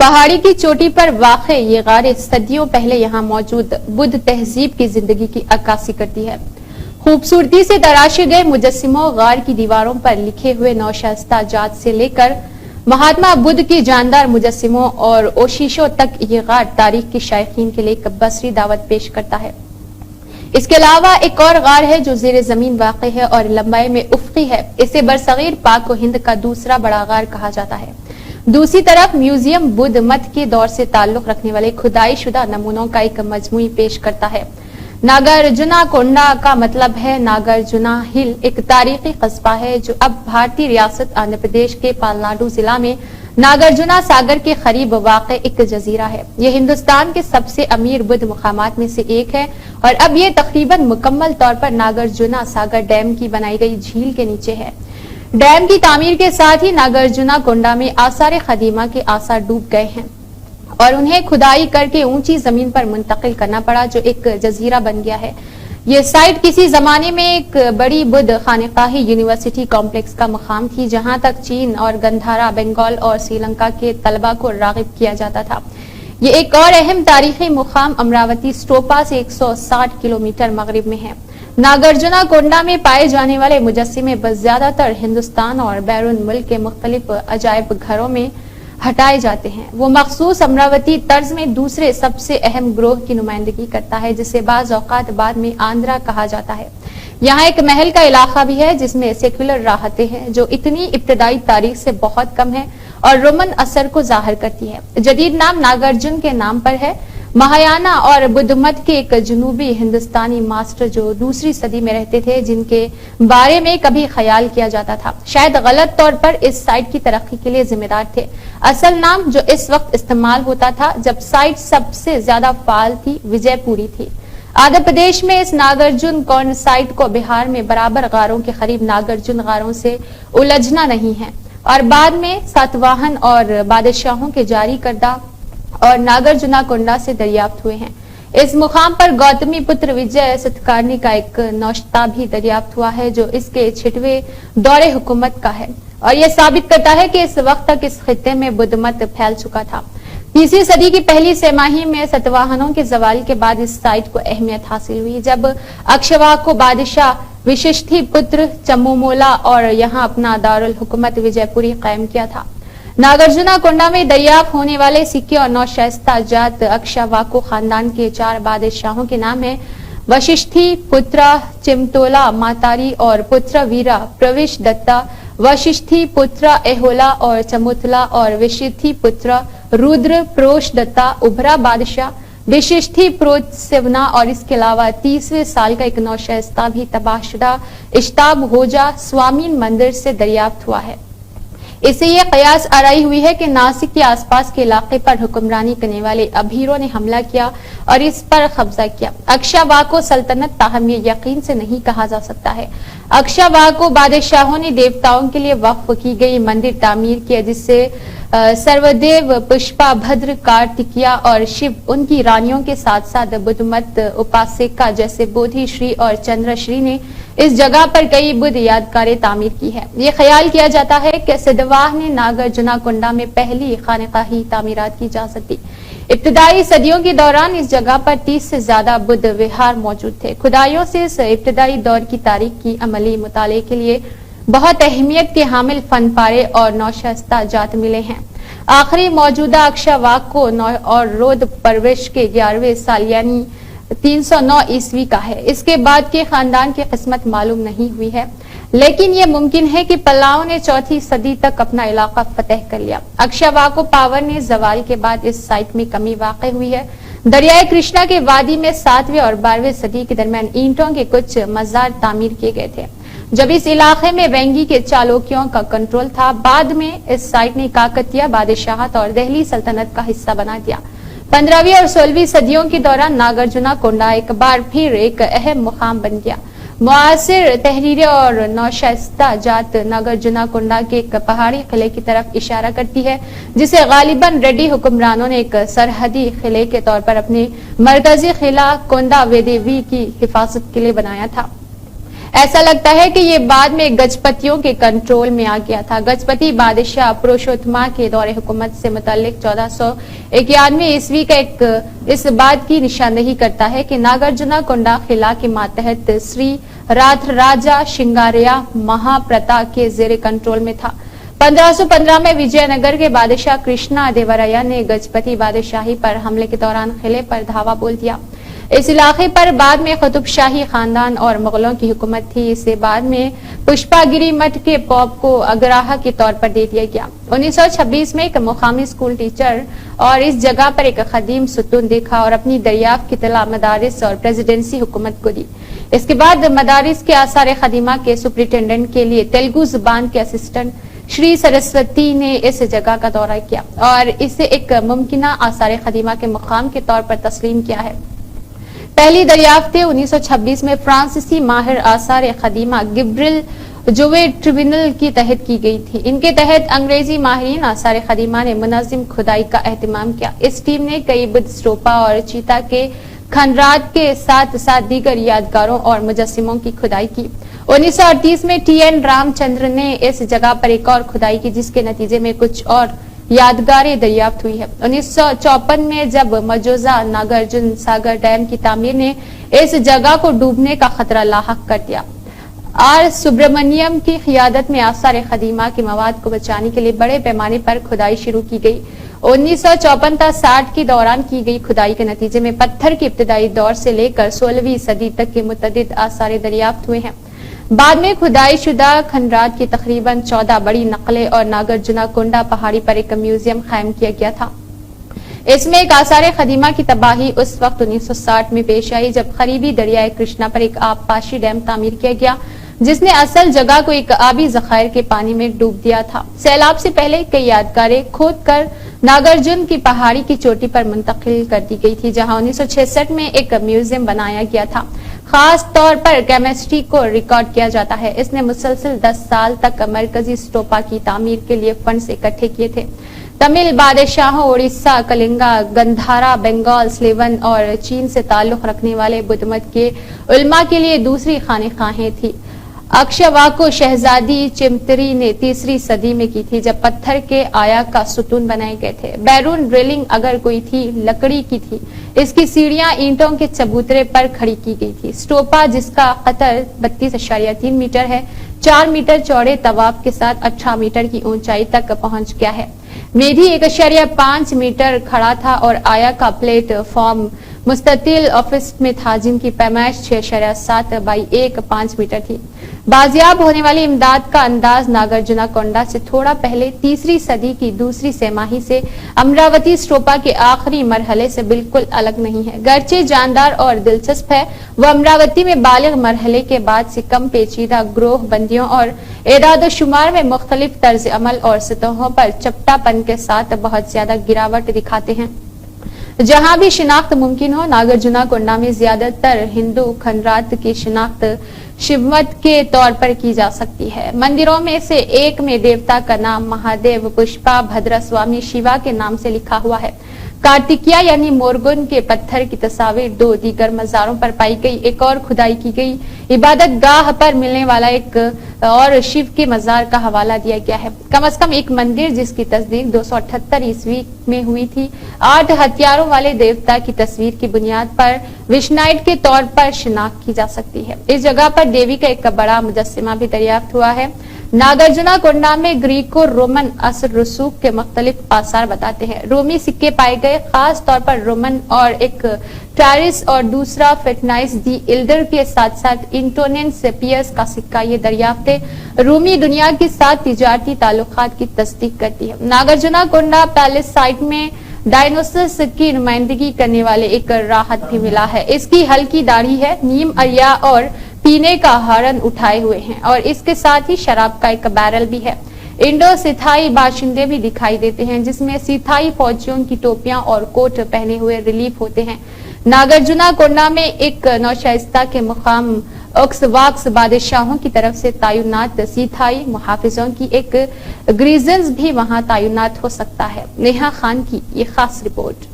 پہاڑی کی چوٹی پر واقع یہ غار صدیوں پہلے یہاں موجود بدھ تہذیب کی زندگی کی عکاسی کرتی ہے۔ خوبصورتی سے تراشے گئے مجسموں، غار کی دیواروں پر لکھے ہوئے نوشائستہ جات سے لے کر مہاتما بدھ کی جاندار مجسموں اور اوشیشوں تک یہ غار تاریخ کے شائقین کے لیے ایک بصری دعوت پیش کرتا ہے۔ اس کے علاوہ ایک اور غار ہے جو زیر زمین واقع ہے اور لمبائی میں افقی ہے۔ اسے برصغیر پاک و ہند کا دوسرا بڑا غار کہا جاتا ہے۔ دوسری طرف میوزیم بدھ مت کے دور سے تعلق رکھنے والے کھدائی شدہ نمونوں کا ایک مجموعی پیش کرتا ہے۔ ناگارجنا کونڈا کا مطلب ہے ناگارجنا ہل، ایک تاریخی قصبہ ہے جو اب بھارتی ریاست آندھرا پردیش کے پالناڈو ضلع میں ناگارجنا ساگر کے قریب واقع ایک جزیرہ ہے۔ یہ ہندوستان کے سب سے امیر بدھ مقامات میں سے ایک ہے اور اب یہ تقریباً مکمل طور پر ناگارجنا ساگر ڈیم کی بنائی گئی جھیل کے نیچے ہے۔ ڈیم کی تعمیر کے ساتھ ہی ناگارجنا کونڈا میں آثار قدیمہ کے آثار ڈوب گئے ہیں اور انہیں کھدائی کر کے اونچی زمین پر منتقل کرنا پڑا جو ایک جزیرہ بن گیا ہے۔ یہ سائٹ کسی زمانے میں ایک بڑی بدھ خانقاہی یونیورسٹی کمپلیکس کا مقام تھی جہاں تک چین اور گندھارا، بنگال اور سری لنکا کے طلبہ کو راغب کیا جاتا تھا۔ یہ ایک اور اہم تاریخی مقام امراوتی اسٹوپا سے 160 کلومیٹر مغرب میں ہے۔ ناگارجنا کونڈا میں پائے جانے والے مجسمے بس زیادہ تر ہندوستان اور بیرون ملک کے مختلف عجائب گھروں میں ہٹائے جاتے ہیں۔ وہ مخصوص امراوتی طرز میں دوسرے سب سے اہم گروہ کی نمائندگی کرتا ہے جسے بعض اوقات بعد میں آندھرا کہا جاتا ہے۔ یہاں ایک محل کا علاقہ بھی ہے جس میں سیکولر راحتیں ہیں جو اتنی ابتدائی تاریخ سے بہت کم ہے اور رومن اثر کو ظاہر کرتی ہے۔ جدید نام ناگارجن کے نام پر ہے۔ مہایانا اور بدھ مت کے ایک جنوبی ہندوستانی ماسٹر جو دوسری صدی میں رہتے تھے جن کے بارے میں کبھی خیال کیا جاتا تھا شاید غلط طور پر اس سائٹ کی ترقی کے لیے ذمہ دار تھے۔ اصل نام جو اس وقت استعمال ہوتا تھا جب سائٹ سب سے زیادہ فعال تھی وجے پوری تھی۔ آندھرا پردیش میں اس ناگارجن کونڈ سائٹ کو بہار میں برابر غاروں کے قریب ناگارجن غاروں سے الجھنا نہیں ہے اور بعد میں ساتواہن اور بادشاہوں کے جاری کردہ اور ناگارجنا کونڈا سے دریافت ہوئے ہیں۔ اس مقام پر گوتمی پتر وجے ستکارنی کا ایک نوشتہ بھی دریافت ہوا ہے جو اس کے 6ویں دور حکومت کا ہے اور یہ ثابت کرتا ہے کہ اس وقت تک اس خطے میں بدھ مت پھیل چکا تھا۔ 3ویں صدی کی پہلی سہ ماہی میں ستواہنوں کے زوال کے بعد اس سائٹ کو اہمیت حاصل ہوئی جب اکشواک کو بادشاہ وششٹھی پتر چمومولا اور یہاں اپنا دارالحکومت وجے پوری قائم کیا تھا۔ ناگارجنا کونڈا میں دریافت ہونے والے سکے اور نوشائستہ جات اکشواکو خاندان کے 4 بادشاہوں کے نام ہیں وششٹھی پترا چمتولا ماتاری اور پترا ویرا پروش دتا، وششٹھی پترا ایہولا اور چموتلا اور وششٹھی پترا رودر پروش دتا ابھرا بادشاہ وششٹھی پروت سونا اور اس کے علاوہ 30ویں سال کا ایک نوشائستہ بھی تباہ شدہ اشتاب ہوجا سوامین مندر سے دریافت ہوا ہے۔ اس سے یہ قیاس آرائی ہوئی ہے کہ ناسک کے آس پاس کے علاقے پر حکمرانی کرنے والے ابھیروں نے حملہ کیا اور اس پر قبضہ کیا۔ اکشواکو سلطنت تاہم یہ یقین سے نہیں کہا جا سکتا ہے۔ اکشواکو بادشاہوں نے دیوتاؤں کے لیے وقف کی گئی مندر تعمیر کیا جس سے سروردیو، پشپا بھدر، کارتکیا اور شیو ان کی رانیوں کے ساتھ ساتھ بدھ مت اپاسکا جیسے بودھی شری اور چندر شری نے اس جگہ پر کئی بدھ یادگاریں تعمیر کی ہے۔ یہ خیال کیا جاتا ہے کہ سدواہ نے ناگارجنا کونڈا میں پہلی خانقاہی تعمیرات کی اجازت دی۔ ابتدائی صدیوں کے دوران اس جگہ پر 30 سے زیادہ بدھ وہار موجود تھے۔ کھدائیوں سے اس ابتدائی دور کی تاریخ کی عملی مطالعے کے لیے بہت اہمیت کے حامل فن پارے اور نوشائستہ جات ملے ہیں۔ آخری موجودہ اکشواکو اور رود پروش کے 11ویں سال یعنی 309 عیسوی کا ہے۔ اس کے بعد کے خاندان کی قسمت معلوم نہیں ہوئی ہے لیکن یہ ممکن ہے کہ پلاؤں نے 4ویں صدی تک اپنا علاقہ فتح کر لیا۔ اکشواکو پاور نے زوال کے بعد اس سائٹ میں کمی واقع ہوئی ہے۔ دریائے کرشنا کے وادی میں 7ویں اور 12ویں صدی کے درمیان اینٹوں کے کچھ مزار تعمیر کیے گئے تھے جب اس علاقے میں وینگی کے چالوکیوں کا کنٹرول تھا۔ بعد میں اس سائٹ نے کاکتیہ بادشاہت اور دہلی سلطنت کا حصہ بنا دیا۔ 15ویں اور 16ویں صدیوں کے دوران ناگارجنا کونڈا ایک بار پھر ایک اہم مقام بن گیا۔ معاصر تحریریں اور نوشائستہ جات ناگارجنا کونڈا کے ایک پہاڑی قلعے کی طرف اشارہ کرتی ہے جسے غالباً ریڈی حکمرانوں نے ایک سرحدی قلعے کے طور پر اپنے مرکزی قلعہ کونڈا ویدیوی کی حفاظت کے لیے بنایا تھا۔ ایسا لگتا ہے کہ یہ بعد میں گجپتیوں کے کنٹرول میں آ گیا تھا۔ گجپتی بادشاہ پروشوتما کے دور حکومت سے متعلق 1491 عیسوی کا ایک اس بات کی نشاندہی کرتا ہے کہ ناگرجنا کونڈا خلا کے ماتحت سری راتھ راجا شنگاریا مہا پرتا کے زیر کنٹرول میں تھا۔ 1515 میں وجے نگر کے بادشاہ کرشنا دیورایا نے گجپتی بادشاہی پر حملے کے دوران قلعے پر دھاوا بول دیا۔ اس علاقے پر بعد میں قطب شاہی خاندان اور مغلوں کی حکومت تھی۔ اسے بعد میں پشپا گری مٹھ کے پوپ کو اگراہ کے طور پر دے دیا گیا۔ 1926 میں ایک مقامی اسکول ٹیچر اور اس جگہ پر ایک قدیم ستون دیکھا اور اپنی دریافت کی اطلاع مدارس اور پریزیڈنسی حکومت کو دی۔ اس کے بعد مدارس کے آثار قدیمہ کے سپرنٹینڈنٹ کے لیے تیلگو زبان کے اسسٹنٹ شری سرسوتی نے اس جگہ کا دورہ کیا اور اسے ایک ممکنہ آثار قدیمہ کے مقام کے طور پر تسلیم کیا ہے۔ پہلی دریافتیں 1926 میں فرانسیسی ماہر آثار قدیمہ گبریل جوے ٹریبونل کی تحت کی گئی تھی۔ ان کے تحت انگریزی ماہرین آثار قدیمہ نے منظم کھدائی کا اہتمام کیا۔ اس ٹیم نے کئی بدھ اسٹوپا اور چیتا کے کھنڈرات کے ساتھ ساتھ دیگر یادگاروں اور مجسموں کی کھدائی کی۔ 1938 میں ٹی این رام چندر نے اس جگہ پر ایک اور کھدائی کی جس کے نتیجے میں کچھ اور یادگاریں دریافت ہوئی ہے۔ 1954 میں جب مجوزہ ناگرجن ساگر ڈیم کی تعمیر نے اس جگہ کو ڈوبنے کا خطرہ لاحق کر دیا، آر سبرمنیم کی قیادت میں آثار قدیمہ کے مواد کو بچانے کے لیے بڑے پیمانے پر کھدائی شروع کی گئی۔ 1954 تا 60 کے دوران کی گئی کھدائی کے نتیجے میں پتھر کے ابتدائی دور سے لے کر 16ویں صدی تک کے متعدد آثار دریافت ہوئے ہیں۔ بعد میں کھدائی شدہ کھنڈرات کی تقریباً 14 بڑی نقلیں اور ناگرجنا کونڈا پہاڑی پر ایک میوزیم قائم کیا گیا تھا۔ اس میں ایک آثار قدیمہ کی تباہی اس وقت 1960 میں پیش آئی جب قریبی دریائے کرشنا پر ایک آب پاشی ڈیم تعمیر کیا گیا جس نے اصل جگہ کو ایک آبی ذخائر کے پانی میں ڈوب دیا تھا۔ سیلاب سے پہلے کئی یادگاریں کھود کر ناگرجن کی پہاڑی کی چوٹی پر منتقل کر دی گئی تھی جہاں 1966 میں ایک میوزیم بنایا گیا تھا۔ خاص طور پر کیمسٹری کو ریکارڈ کیا جاتا ہے۔ اس نے مسلسل 10 سال تک مرکزی اسٹوپا کی تعمیر کے لیے فنڈز اکٹھے کیے تھے۔ تمل بادشاہوں اڑیسہ، کلنگا، گندھارا، بنگال، سلیون اور چین سے تعلق رکھنے والے بدھ مت کے علماء کے لیے دوسری خانقاہیں تھی۔ اکشواکو شہزادی چمتری نے 3ری صدی میں کی تھی جب پتھر کے آیا کا ستون بنائے گئے تھے۔ بیرون ڈرلنگ اگر کوئی تھی لکڑی کی تھی۔ اس کی سیڑھیاں اینٹوں کے چبوترے پر کھڑی کی گئی تھی۔ اسٹوپا جس کا قطر 32.3 میٹر ہے 4 میٹر چوڑے طواف کے ساتھ 18 میٹر کی اونچائی تک پہنچ گیا ہے۔ میڈھی 1.5 میٹر کھڑا تھا اور آیا کا پلیٹ فارم مستطیل آفس میں تھا جن کی پیمائش 6.7 بائی 1.5 میٹر تھی۔ بازیاب ہونے والی امداد کا انداز ناگرجنا کونڈا سے تھوڑا پہلے 3ری صدی کی دوسری سہ-ماہی سے امراوتی اسٹوپا کے آخری مرحلے سے بالکل الگ نہیں ہے۔ گرچہ جاندار اور دلچسپ ہے، وہ امراوتی میں بالغ مرحلے کے بعد سے کم پیچیدہ گروہ بندیوں اور اعداد و شمار میں مختلف طرز عمل اور سطحوں پر چپٹا پن کے ساتھ بہت زیادہ گراوٹ دکھاتے ہیں۔ جہاں بھی شناخت ممکن ہو، ناگرجنا کونڈا میں زیادہ تر ہندو کھنڈرات کی شناخت شیومت کے طور پر کی جا سکتی ہے۔ مندروں میں سے ایک میں دیوتا کا نام مہادیو پشپا بھدرا سوامی شیوا کے نام سے لکھا ہوا ہے۔ کارتکیا یعنی مورگن کے پتھر کی تصاویر 2 دیگر مزاروں پر پائی گئی۔ ایک اور کھدائی کی گئی عبادت گاہ پر ملنے والا ایک اور شیو کے مزار کا حوالہ دیا گیا ہے۔ کم از کم ایک مندر جس کی تصدیق 278 عیسوی میں ہوئی تھی 8 ہتھیاروں والے دیوتا کی تصویر کی بنیاد پر وشنائٹ کے طور پر شناخت کی جا سکتی ہے۔ اس جگہ پر دیوی کا ایک بڑا مجسمہ بھی دریافت ہوا ہے۔ ناگرجنا کونڈا میں گریکو رومن اثر رسوخ کے مختلف آثار بتاتے ہیں۔ رومی سکے پائے گئے، خاص طور پر رومن اور ایک ٹائرس اور دوسرا فیٹنائس دی ایلڈر کے ساتھ ساتھ انٹونینس پیئرس کا سکہ۔ یہ دریافتیں رومی دنیا کے ساتھ تجارتی تعلقات کی تصدیق کرتی ہے۔ ناگرجنا کونڈا پیلس سائٹ میں ڈائنوسرس کی نمائندگی کرنے والے ایک راہت بھی ملا ہے۔ اس کی ہلکی داڑھی ہے، نیم اریا اور پینے کا ہارن اٹھائے ہوئے ہیں اور اس کے ساتھ ہی شراب کا ایک بیرل بھی ہے۔ انڈو سیتھائی باشندے بھی دکھائی دیتے ہیں جس میں سیتھائی فوجیوں کی ٹوپیاں اور کوٹ پہنے ہوئے ریلیف ہوتے ہیں۔ ناگرجنا کونڈا میں ایک نوشائستہ کے مقام اوکسواکس بادشاہوں کی طرف سے تعینات سیتھائی محافظوں کی ایک گریزنز بھی وہاں تعینات ہو سکتا ہے۔ نیہا خان کی یہ خاص رپورٹ۔